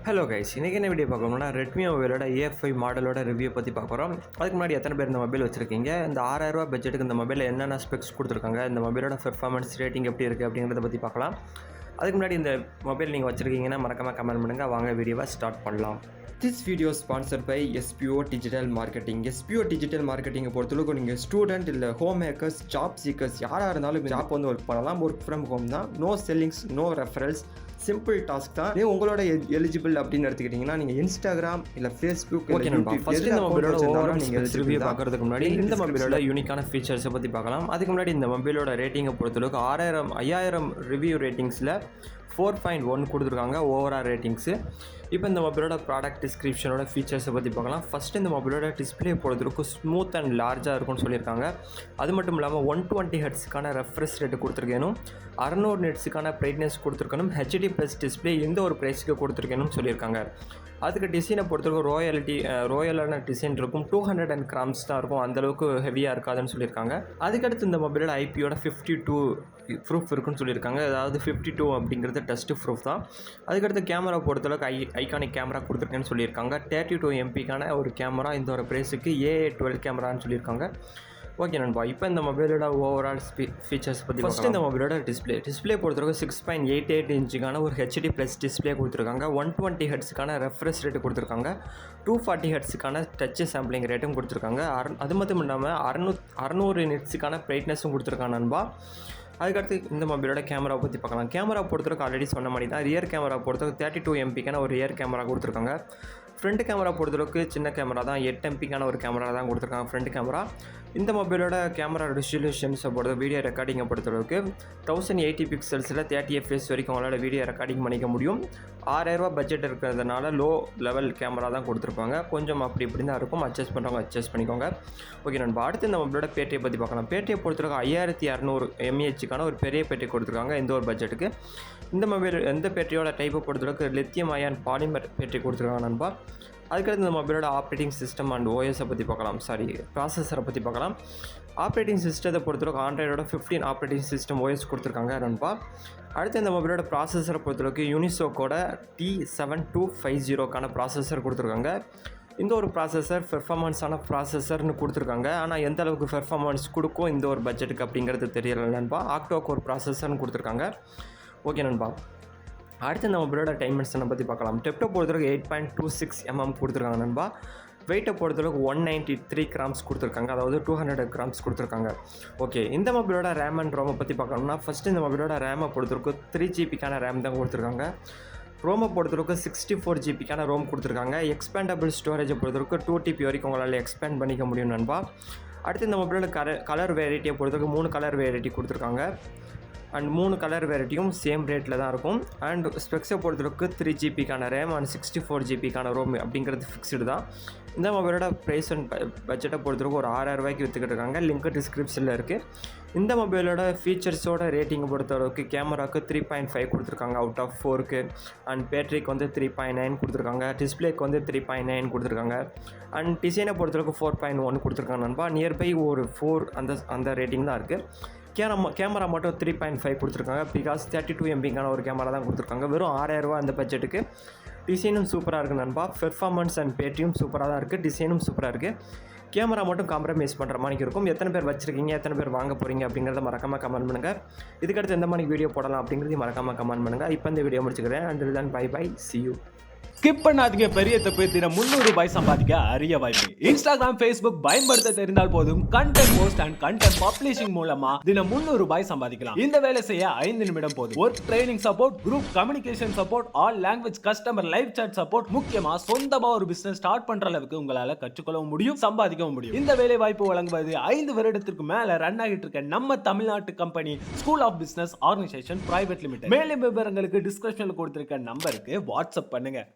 Hello guys, இன்றைக்கி என்ன video பார்க்கணும்னா ரெட்மி மொபைலோட A5 மாடலோட ரிவ்யூ பற்றி பார்க்குறோம். அதுக்கு முன்னாடி எத்தனை பேர் இந்த மொபைல் வச்சுருக்கீங்க, இந்த 6000 ரூபா பட்ஜெட்டுக்கு இந்த மொபைலில் என்னென்ன ஸ்பெக்ஸ் கொடுத்துருக்காங்க, இந்த மொபைலோட பெர்ஃபார்மன்ஸ் ரேட்டிங் எப்படி இருக்குது அப்படிங்கிறத பற்றி பார்க்கலாம். அதுக்கு முன்னாடி இந்த மொபைல் நீங்கள் வச்சுருக்கீங்கன்னா மறக்காமல் கமெண்ட் பண்ணுங்கள். வாங்க வீடியோவை ஸ்டார்ட் பண்ணலாம். This video sponsor by SPO digital marketing. SPO digital மார்க்கெட்டிங்கை பொறுத்தளவுக்கு நீங்கள் ஸ்டூடெண்ட் இல்லை ஹோம் மேக்கர்ஸ், ஜாப் சீக்கர்ஸ் யாராக இருந்தாலும் ஜாப் வந்து ஒர்க் பண்ணலாம். ஒர்க் ஃப்ரம் ஹோம் தான். No sellings, no referrals, simple task தான். உங்களோட எலிஜிபிள் அப்படின்னு எடுத்துக்கிட்டிங்கன்னா நீங்கள் இன்ஸ்டாகிராம் இல்லை ஃபேஸ்புக். ஓகே நண்பா, ஃபர்ஸ்ட் இந்த மொபைலோட ஓவரால் நீங்கள் ரிவ்யூ பார்க்கறதுக்கு முன்னாடி இந்த மொபைலோட யூனிக்கான ஃபீச்சர்ஸை பற்றி பார்க்கலாம். அதுக்கு முன்னாடி இந்த மொபைலோட ரேட்டிங்கை பொறுத்தளவுக்கு 5000 ரிவ்யூ ரேட்டிங்ஸில் 4.1 கொடுத்துருக்காங்க ஓவரால் ரேட்டிங்ஸு. இப்போ இந்த மொபைலோட ப்ராடக்ட் டிஸ்கிரிப்ஷனோட ஃபீச்சர்ஸை பற்றி பார்க்கலாம். ஃபஸ்ட்டு இந்த மொபைலோட டிஸ்பிளே பொறுத்தவரைக்கும் ஸ்மூத் அண்ட் லார்ஜாக இருக்கும்னு சொல்லியிருக்காங்க. அது மட்டும் இல்லாமல் 120 ஹெர்ட்ஸுக்கான ரெஃப்ரெஷ் ரேட்டு கொடுத்துருக்கணும், 600 நிட்ஸுக்கான பிரைட்னஸ் கொடுத்துருக்கணும், HD ப்ளஸ் டிஸ்பிளே எந்த ஒரு ப்ரைஸுக்கு கொடுத்துருக்கணும்னு சொல்லியிருக்காங்க. அதுக்கு டிசைனை பொறுத்தவரைக்கும் ரோயலான டிசைன் இருக்கும். 200 கிராம்ஸ் தான் இருக்கும், அந்தளவுக்கு ஹெவியாக இருக்காதுன்னு சொல்லியிருக்காங்க. அதுக்கடுத்து இந்த மொபைலோட IPயோட 52 ப்ரூஃப் இருக்குன்னு சொல்லியிருக்காங்க. அதாவது 52 அப்படிங்கிறது டெஸ்ட் ப்ரூஃப் தான். அதுக்கடுத்து கேமரா பொறுத்தளவுக்கு ஐகானிக் கேமரா கொடுத்துருக்கேன்னு சொல்லியிருக்காங்க. 32 MP ஒரு கேமரா இந்த ஒரு ப்ரைஸுக்கு AA12 கேமரான்னு சொல்லியிருக்காங்க. ஓகே நண்பா, இப்போ இந்த மொபைலோட ஓவரால் ஃபீச்சர்ஸ் பற்றி ஃபஸ்ட்டு இந்த மொபைலோட டிஸ்பிளே பொறுத்தவரைக்கும் 6.88 இன்ச்சுக்கான ஒரு HD ப்ளஸ் டிஸ்பிளே கொடுத்துருக்காங்க. 120 ஹெர்ட்ஸுக்கான ரெஃப்ரெஷ் ரேட்டு கொடுத்துருக்காங்க. 240 ஹெர்ட்ஸுக்கான டச் சாம்பிளிங் ரேட்டும் கொடுத்துருக்காங்க. அது மட்டும் இல்லாமல் 600 நிட்ஸுக்கான பிரைட்னஸும் கொடுத்துருக்காங்க நண்பா. அதுக்கடுத்து இந்த மொபைலோட கேமரா பற்றி பார்க்கலாம். கேமரா பொறுத்தவரைக்கும் ஆல்ரெடி சொன்ன மாதிரி தான். ரியர் கேமரா பொறுத்தவரைக்கும் 32 MP ஒரு ரியர் கேமரா கொடுத்துருக்காங்க. ஃப்ரண்ட் கேமரா பொறுத்தளவுக்கு சின்ன கேமரா தான், 8 MP ஒரு கேமரா தான் கொடுத்துருக்காங்க ஃப்ரண்ட் கேமரா. இந்த மொபைலோட கேமரா ரெசல்யூஷன்ஸை பொறுத்த வீடியோ ரெக்கார்டிங்கை பொறுத்தளவுக்கு 1080 பிக்சல்ஸில் 30 FPS வரைக்கும் உங்களால் வீடியோ ரெக்கார்டிங் பண்ணிக்க முடியும். 6000 ரூபா பட்ஜெட் இருக்கிறதுனால லோ லெவல் கேமரா தான் கொடுத்துருப்பாங்க. கொஞ்சம் அப்படி இப்படி தான் இருக்கும், அட்ஜஸ்ட் பண்ணுறவங்க அட்ஜஸ்ட் பண்ணிக்கோங்க. ஓகே நண்பா, அடுத்து இந்த மொபைலோட பேட்டியை பற்றி பார்க்கலாம். பேட்டியை பொறுத்தளவுக்கு 5200 mAh ஒரு பெரிய பேட்டரி கொடுத்துருக்காங்க இந்த ஒரு பட்ஜெட்டுக்கு. இந்த மொபைல் எந்த பேட்டரியோட டைப்பை பொறுத்தளவுக்கு லித்தியம் அயான் பாலிமர் பேட்டரி கொடுத்துருக்காங்க நண்பா. அதுக்கடுத்து இந்த மொபைலோட ஆப்ரேட்டிங் சிஸ்டம் அண்ட் OSஐ பற்றி பார்க்கலாம். ப்ராசஸரை பற்றி பார்க்கலாம். ஆப்ரேட்டிங் சிஸ்டத்தை பொறுத்தளவுக்கு ஆண்ட்ராய்டோட 15 ஆப்ரேட்டிங் சிஸ்டம் OS கொடுத்துருக்காங்க நண்பா. அடுத்து இந்த மொபைலோட ப்ராசஸரை பொறுத்தளவுக்கு யூனிசோக்கோட T7250க்கான ப்ராசஸர் கொடுத்துருக்காங்க. இந்த ஒரு ப்ராசஸர் பெர்ஃபார்மன்ஸான ப்ராசஸர்னு கொடுத்துருக்காங்க. ஆனால் எந்த அளவுக்கு பெர்ஃபார்மன்ஸ் கொடுக்கும் இந்த ஒரு பட்ஜெட்டுக்கு அப்படிங்கிறது தெரியல நண்பா. ஆக்டோ கோர் ப்ராசஸர்னு கொடுத்துருக்காங்க. ஓகே நண்பா, அடுத்து இந்த மொபைலோட டைமென்ஷனை பற்றி பார்க்கலாம். டெப்டோ பொறுத்தளவுக்கு 8.26 mm கொடுத்துருக்காங்க நண்பா. வெயிட்டை பொறுத்தளவுக்கு 193 கிராம்ஸ் கொடுத்துருக்காங்க, அதாவது 200 கிராம்ஸ் கொடுத்துருக்காங்க. ஓகே, இந்த மொபைலோட ரேம் அண்ட் ரோமை பற்றி பார்க்கணும்னா ஃபஸ்ட்டு இந்த மொபைலோட ரேமை பொறுத்தளவுக்கு 3 GB ரேம் தான் கொடுத்துருக்காங்க. ரோமை பொறுத்தளவுக்கு 64 GB ரோம் கொடுத்துருக்காங்க. எக்ஸ்பேண்டபிள் ஸ்டோரேஜை பொறுத்தளவுக்கு 2 TB வரைக்கும் உங்களால் எக்ஸ்பேண்ட் பண்ணிக்க முடியும் நண்பா. அடுத்து இந்த மொபைலோட கலர் வேரைட்டியை பொறுத்தளவுக்கு 3 கலர் வேரைட்டி கொடுத்துருக்காங்க. அண்ட் 3 கலர் வேரைட்டியும் சேம் ரேட்டில் தான் இருக்கும். அண்ட் ஸ்பெக்ஸை பொறுத்தளவுக்கு 3 GB RAM and 64 GB ROM அப்படிங்கிறது ஃபிக்ஸ்டு தான். இந்த மொபைலோட ப்ரைஸ் அண்ட் பட்ஜெட்டை பொறுத்தளவுக்கு ஒரு 6000 ரூபாய்க்கு விற்றுக்கிட்டு இருக்காங்க. லிங்க் டிஸ்கிரிப்ஷனில் இருக்குது. இந்த மொபைலோட ஃபீச்சர்ஸோட ரேட்டிங்கை பொறுத்தளவுக்கு கேமராவுக்கு 3.5 கொடுத்துருக்காங்க அவுட் ஆஃப் 4க்கு. அண்ட் பேட்டரிக்கு வந்து 3.9 கொடுத்துருக்காங்க. டிஸ்பிளேக்கு வந்து 3.9 கொடுத்துருக்காங்க. அண்ட் டிசைனை பொறுத்தளவுக்கு 4.1 கொடுத்துருக்காங்க நண்பா. நியர்பை ஒரு 4 அந்த ரேட்டிங் தான் இருக்குது. கேமரா மட்டும் 3.5 கொடுத்துருக்காங்க. பிகாஸ் 32 MP ஒரு கேமரா தான் கொடுத்துருக்காங்க. வெறும் 6000 ரூபா அந்த பட்ஜெட்டுக்கு. டிசைனும் சூப்பராக இருக்குது நண்பா. பெர்ஃபார்மன்ஸ் அண்ட் பேட்டரியும் சூப்பராக தான் இருக்குது. டிசைனும் சூப்பராக இருக்குது. கேமரா மட்டும் காம்ப்ரமைஸ் பண்ணுற மாதிரி இருக்கும். எத்தனை பேர் வச்சுருக்கீங்க, எத்தனை பேர் வாங்க போகிறீங்க அப்படிங்கிறத மறக்காமல் கமெண்ட் பண்ணுங்கள். இதுக்கடுத்து எந்த மாதிரி வீடியோ போடலாம் அப்படிங்கிறதையும் மறக்காமல் கமெண்ட் பண்ணுங்கள். இப்போ இந்த வீடியோ முடிச்சுக்கிறேன். And then bye bye, see you. ஸ்கிப் பண்ணாதீங்க, பெரிய தப்பு. தினம் 300 ரூபாய் சம்பாதிக்க அரிய வாய்ப்பு. இன்ஸ்டாகிராம், Facebook பயன்படுத்த தெரிந்தால் போதும். Content post and content publishing மூலமா தினம் 300 ரூபாய் சம்பாதிக்கலாம். இந்த வேலை செய்ய 5 நிமிடம் போதும். Work training support, group communication support, all language customer live chat support, முக்கியமா சொந்தமா ஒரு பிசினஸ் ஸ்டார்ட் பண்ற அளவுக்கு உங்களால கற்றுக்கொள்ளவும் முடியும், சம்பாதிக்கவும் முடியும். இந்த வேலை வாய்ப்பு வழங்குவது 5 வருடத்திற்கு மேல ரன் ஆகிட்டு இருக்க நம்ம தமிழ்நாட்டு company school of business organisation private limited. மேலும் விவரங்களுக்கு டிஸ்கிரிப்ஷன்ல கொடுத்திருக்க நம்பருக்கு வாட்ஸ்அப் பண்ணுங்க.